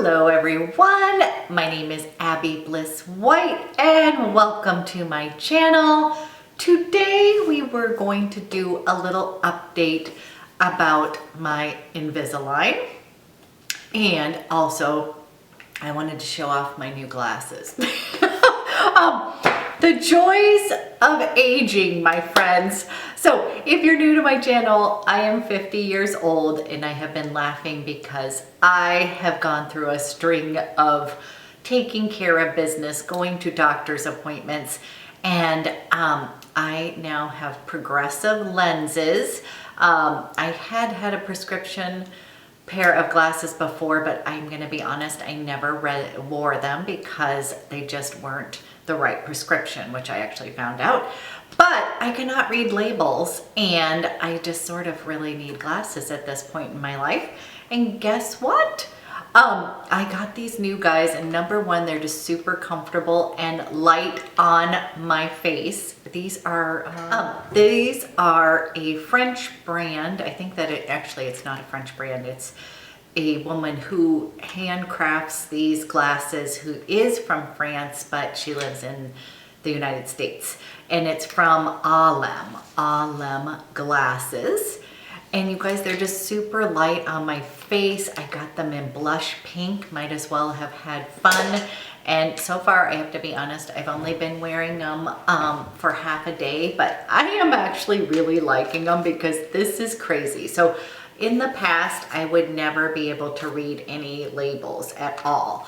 Hello everyone, my name is Abby Bliss White and welcome to my channel. Today we were going to do a little update about my Invisalign, and also I wanted to show off my new glasses. The joys of aging, my friends. So if you're new to my channel, I am 50 years old and I have been laughing because I have gone through a string of taking care of business, going to doctor's appointments, and I now have progressive lenses. I had a prescription pair of glasses before, but I'm gonna be honest, I never wore them because they just weren't the right prescription, which I actually found out. But I cannot read labels and I just sort of really need glasses at this point in my life. And guess what? I got these new guys, and number one, they're just super comfortable and light on my face. These are a French brand. I think that it's not a French brand. It's a woman who handcrafts these glasses, who is from France, but she lives in the United States. And it's from Ahlem glasses. And you guys, they're just super light on my face. I got them in blush pink, might as well have had fun. And so far, I have to be honest, I've only been wearing them for half a day, but I am actually really liking them because this is crazy. So in the past, I would never be able to read any labels at all.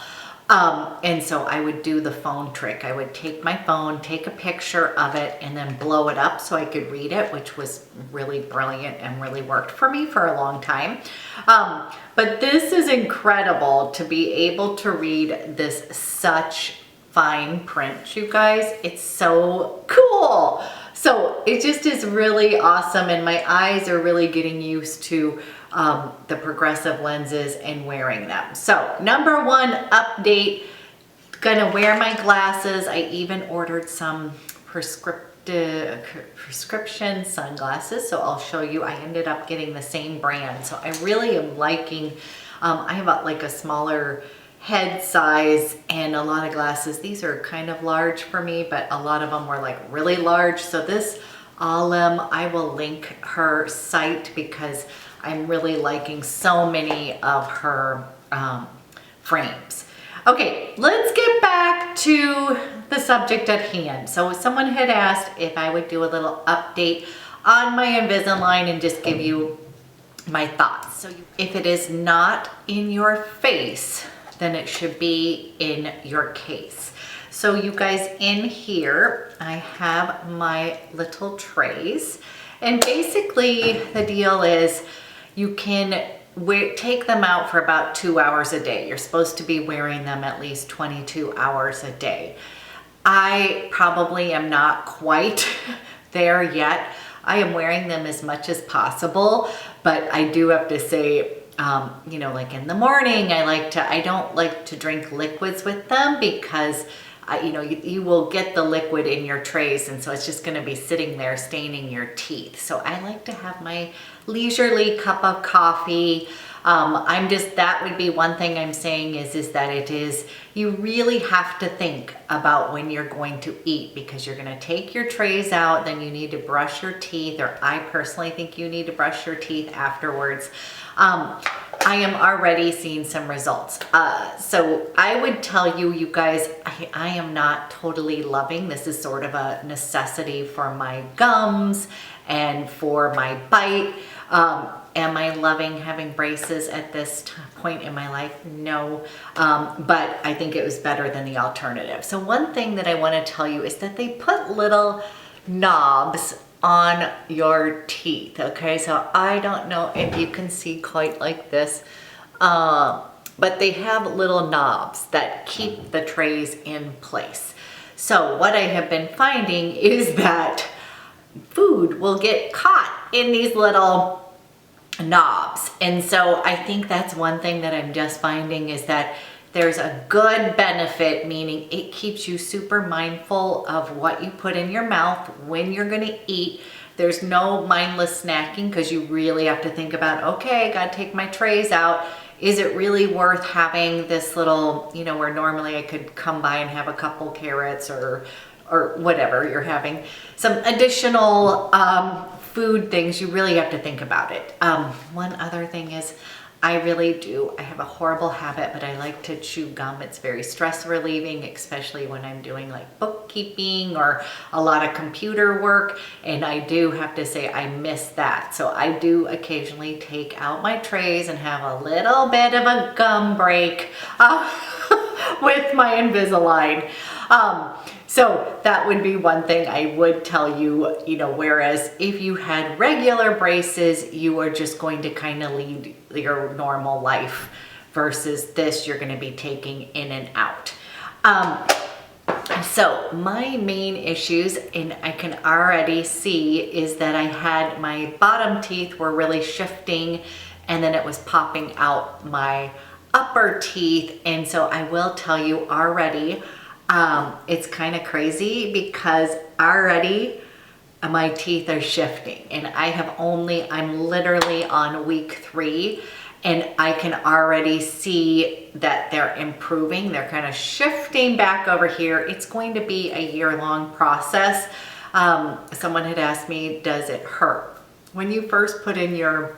And so I would do the phone trick. I would take my phone, take a picture of it, and then blow it up so I could read it, which was really brilliant and really worked for me for a long time. But this is incredible to be able to read this such fine print, you guys. It's so cool. So it just is really awesome, and my eyes are really getting used to the progressive lenses and wearing them. So number one update, gonna wear my glasses. I even ordered some prescription sunglasses, so I'll show you. I ended up getting the same brand, so I really am liking, I have like a smaller head size and a lot of glasses. These are kind of large for me, but a lot of them were like really large. So this Ahlem, I will link her site because I'm really liking so many of her frames. Okay, let's get back to the subject at hand. So someone had asked if I would do a little update on my Invisalign and just give you my thoughts. So if it is not in your face, then it should be in your case. So you guys, in here, I have my little trays. And basically the deal is you can take them out for about 2 hours a day. You're supposed to be wearing them at least 22 hours a day. I probably am not quite there yet. I am wearing them as much as possible, but I do have to say, you know, like in the morning, I don't like to drink liquids with them because you know, you will get the liquid in your trays, and so it's just going to be sitting there staining your teeth. So I like to have my leisurely cup of coffee. That would be one thing I'm saying is that you really have to think about when you're going to eat, because you're going to take your trays out, then you need to brush your teeth, or I personally think you need to brush your teeth afterwards. I am already seeing some results. So I would tell you, you guys, I am not totally loving. This is sort of a necessity for my gums and for my bite. Am I loving having braces at this point in my life? No, but I think it was better than the alternative. So one thing that I want to tell you is that they put little knobs on your teeth. Okay, so I don't know if you can see quite like this, but they have little knobs that keep the trays in place. So what I have been finding is that food will get caught in these little knobs, and so I think that's one thing that I'm just finding is that there's a good benefit, meaning it keeps you super mindful of what you put in your mouth when you're gonna eat. There's no mindless snacking because you really have to think about, okay, I gotta take my trays out. is it really worth having this little, you know, where normally I could come by and have a couple carrots or whatever you're having, some additional food things, you really have to think about it. One other thing is, I have a horrible habit, but I like to chew gum. It's very stress relieving, especially when I'm doing like bookkeeping or a lot of computer work. And I do have to say I miss that. So I do occasionally take out my trays and have a little bit of a gum break with my Invisalign. So that would be one thing I would tell you, you know, whereas if you had regular braces, you are just going to kind of lead your normal life, versus this, you're going to be taking in and out. So my main issues, and I can already see, is that I had my bottom teeth were really shifting, and then it was popping out my upper teeth. And so I will tell you already, it's kind of crazy because already my teeth are shifting, and I'm literally on week 3, and I can already see that they're improving. They're kind of shifting back over here. It's going to be a year-long process. Someone had asked me, does it hurt when you first put in your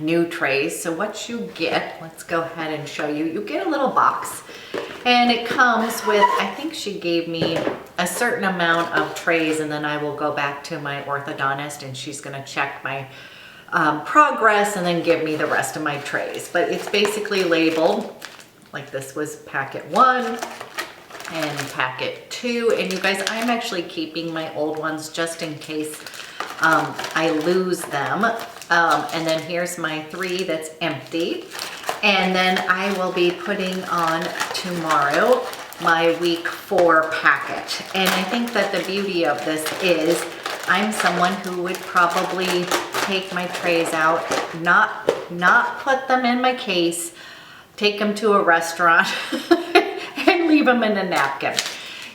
new trays? So what you get, let's go ahead and show you. You get a little box, and it comes with, I think she gave me a certain amount of trays, and then I will go back to my orthodontist and she's going to check my progress and then give me the rest of my trays. But it's basically labeled, like this was packet 1 and packet 2. And you guys, I'm actually keeping my old ones just in case I lose them. And then here's my 3 that's empty. And then I will be putting on tomorrow my week 4 packet. And I think that the beauty of this is I'm someone who would probably take my trays out, not put them in my case, take them to a restaurant and leave them in a napkin.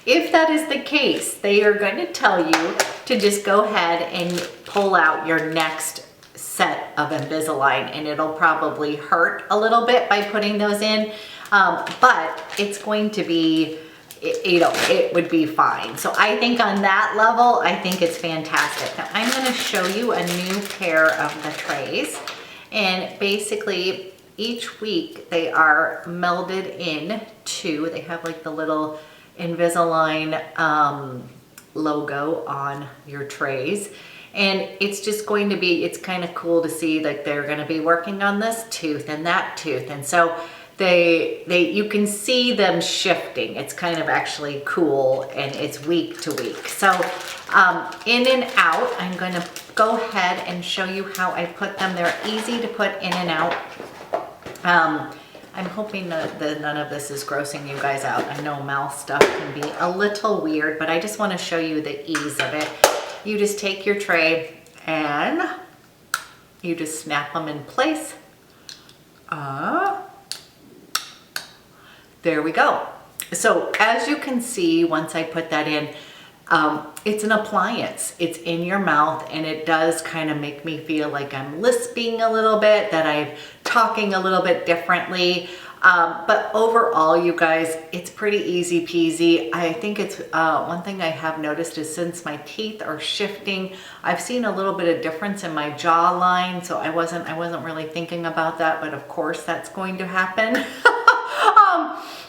If that is the case, they are going to tell you to just go ahead and pull out your next set of Invisalign, and it'll probably hurt a little bit by putting those in, but it's going to be, you know, it would be fine. So I think on that level, I think it's fantastic. Now I'm going to show you a new pair of the trays, and basically each week they are melded in to, they have like the little Invisalign logo on your trays. And it's just going to be, it's kind of cool to see that they're going to be working on this tooth and that tooth. And so you can see them shifting. It's kind of actually cool, and it's week to week. So in and out, I'm going to go ahead and show you how I put them. They're easy to put in and out. I'm hoping that none of this is grossing you guys out. I know mouth stuff can be a little weird, but I just want to show you the ease of it. You just take your tray and you just snap them in place. There we go. So as you can see, once I put that in, it's an appliance. It's in your mouth, and it does kind of make me feel like I'm lisping a little bit, that I'm talking a little bit differently. But overall, you guys, it's pretty easy peasy. I think it's one thing I have noticed is since my teeth are shifting, I've seen a little bit of difference in my jawline. So I wasn't really thinking about that, but of course that's going to happen.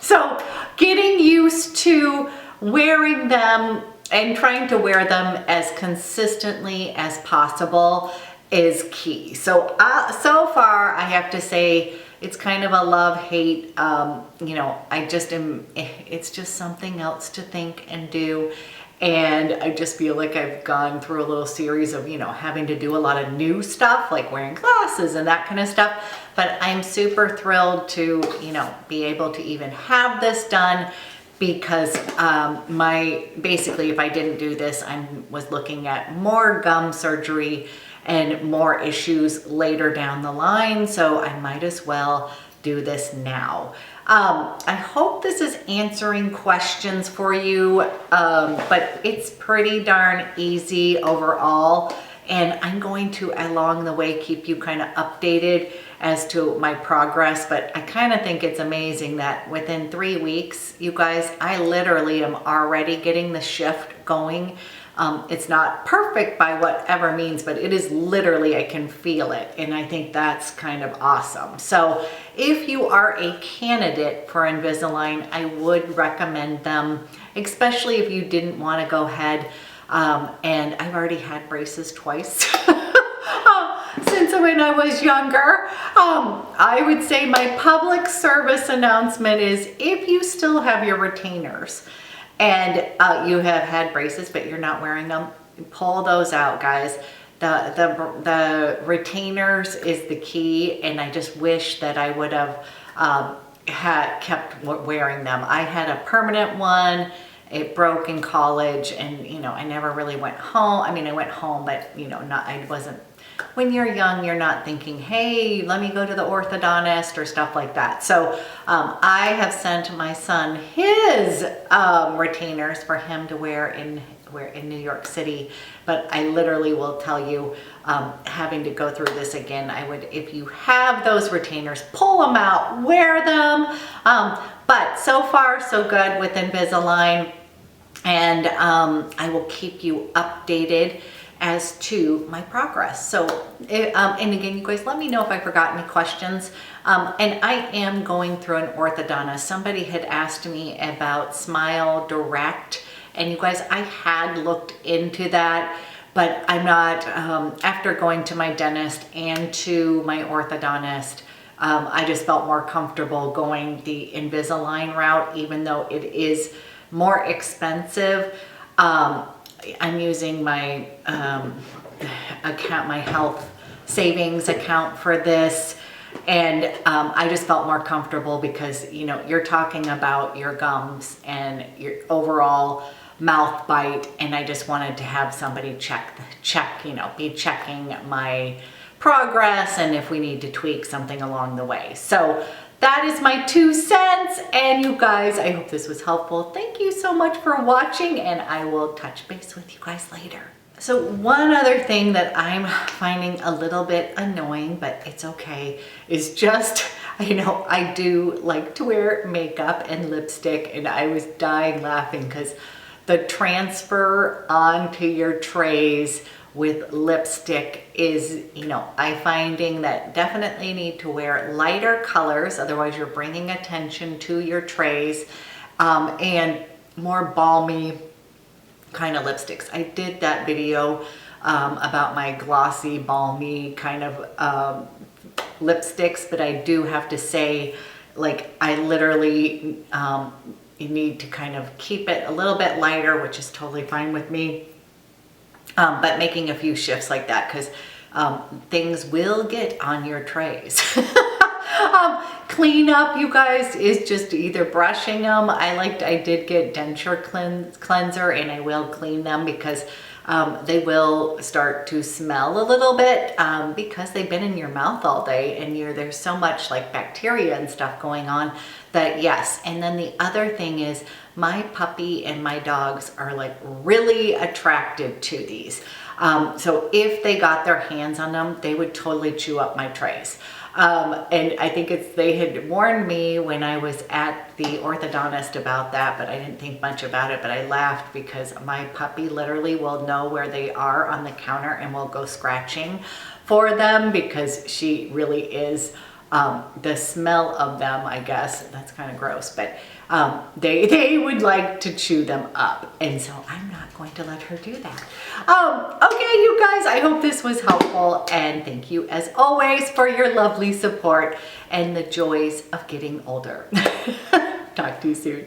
So getting used to wearing them and trying to wear them as consistently as possible is key. So so far, I have to say, it's kind of a love-hate, you know, it's just something else to think and do. And I just feel like I've gone through a little series of, you know, having to do a lot of new stuff, like wearing glasses and that kind of stuff. But I'm super thrilled to, you know, be able to even have this done, because basically if I didn't do this, I was looking at more gum surgery and more issues later down the line. So I might as well do this now. I hope this is answering questions for you, but it's pretty darn easy overall. and I'm going to along the way keep you kind of updated as to my progress. But I kind of think it's amazing that within 3 weeks, you guys, I literally am already getting the shift going. It's not perfect by whatever means, but it is literally, I can feel it. And I think that's kind of awesome. So if you are a candidate for Invisalign, I would recommend them, especially if you didn't want to go ahead. And I've already had braces twice since when I was younger. I would say my public service announcement is if you still have your retainers, and you have had braces, but you're not wearing them, pull those out, guys. The retainers is the key, and I just wish that I would have kept wearing them. I had a permanent one. It broke in college, and I never really went home. I mean, I went home, but I wasn't. When you're young, you're not thinking, hey, let me go to the orthodontist or stuff like that. So I have sent my son his retainers for him to wear in New York City. But I literally will tell you, having to go through this again, I would, if you have those retainers, pull them out, wear them. But so far, so good with Invisalign. And I will keep you updated as to my progress. So, and again, you guys, let me know if I forgot any questions. And I am going through an orthodontist. Somebody had asked me about Smile Direct, and you guys, I had looked into that, but I'm not, after going to my dentist and to my orthodontist, I just felt more comfortable going the Invisalign route, even though it is more expensive. I'm using my account, my health savings account for this. And I just felt more comfortable because, you're talking about your gums and your overall mouth bite. And I just wanted to have somebody be checking my progress and if we need to tweak something along the way. So that is my 2 cents. And you guys, I hope this was helpful. Thank you so much for watching, and I will touch base with you guys later. So one other thing that I'm finding a little bit annoying, but it's okay, is just, I do like to wear makeup and lipstick, and I was dying laughing because the transfer onto your trays with lipstick is, I finding that definitely need to wear lighter colors, otherwise you're bringing attention to your trays, and more balmy kind of lipsticks. I did that video about my glossy, balmy kind of lipsticks, but I do have to say, I literally you need to kind of keep it a little bit lighter, which is totally fine with me. But making a few shifts like that, because things will get on your trays. Clean up, you guys, is just either brushing them. I did get denture cleanser, and I will clean them because they will start to smell a little bit because they've been in your mouth all day, and there's so much bacteria and stuff going on that, yes. And then the other thing is, my puppy and my dogs are really attracted to these. So if they got their hands on them, they would totally chew up my trays. And I think they had warned me when I was at the orthodontist about that, but I didn't think much about it. But I laughed because my puppy literally will know where they are on the counter and will go scratching for them because she really is, the smell of them, I guess, that's kind of gross, but they would like to chew them up. And so I'm not going to let her do that. Okay, you guys, I hope this was helpful. And thank you as always for your lovely support and the joys of getting older. Talk to you soon.